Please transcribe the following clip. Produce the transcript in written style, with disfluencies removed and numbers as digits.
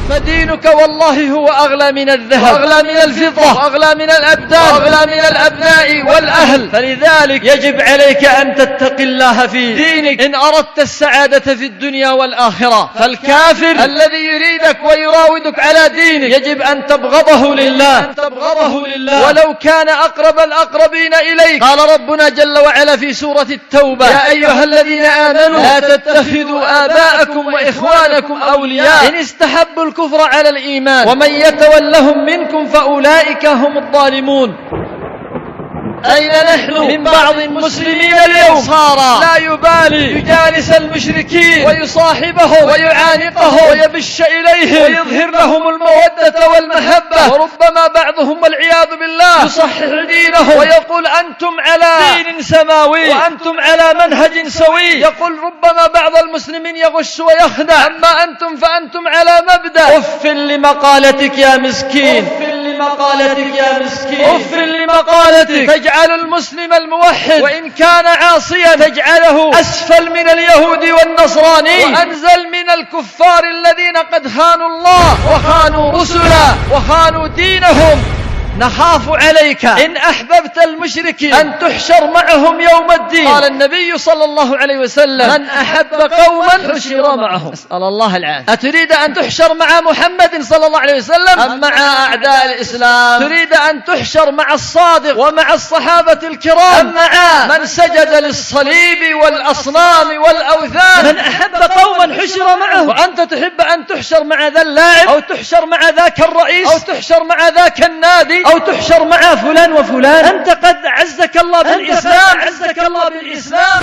فدينك والله هو أغلى من الذهب وأغلى من الفضة وأغلى من الأبدان وأغلى من الأبناء والأهل. فلذلك يجب عليك أن تتقي الله في دينك إن أردت السعادة في الدنيا والآخرة. فالكافر الذي يريدك ويراودك على دينك يجب أن تبغضه لله ولو كان أقرب الأقربين إليك. قال ربنا جل وعلا في سورة التوبة: يا أيها الذين آمنوا لا تتخذوا آباءكم وإخوانكم أولياء إن استحبوا الكفر على الإيمان ومن يتولهم منكم فأولئك هم الظالمون. أين نحن من بعض المسلمين اليوم صار لا يبالي يجالس المشركين ويصاحبهم ويعانقهم ويبش إليهم ويظهر لهم المودة والمحبة، وربما بعضهم والعياذ بالله يصحح دينه ويقول أنتم على دين سماوي وأنتم على منهج سوي. يقول ربما بعض المسلمين يغش ويخدع، أما أنتم فأنتم على مبدأ. أف لمقالتك يا مسكين، أف لمقالتك تجعل المسلم الموحد وإن كان عاصيا تجعله أسفل من اليهود والنصراني وأنزل من الكفار الذين قد خانوا الله وخانوا رسله وخانوا دينهم. نخاف عليك إن أحببت المشركين أن تحشر معهم يوم الدين. قال النبي صلى الله عليه وسلم: من أحب قوما حشر معهم. أسأل الله العافية. أتريد أن تحشر مع محمد صلى الله عليه وسلم أم مع أعداء الإسلام؟ تريد أن تحشر مع الصادق ومع الصحابة الكرام أم مع من سجد للصليب والأصنام والأوثان؟ من أحب قوما حشر معهم. وأنت تحب أن تحشر مع ذا اللاعب أو تحشر مع ذاك الرئيس أو تحشر مع ذاك النادي أو تحشر مع فلان وفلان؟ أنت قد عزك الله بالإسلام.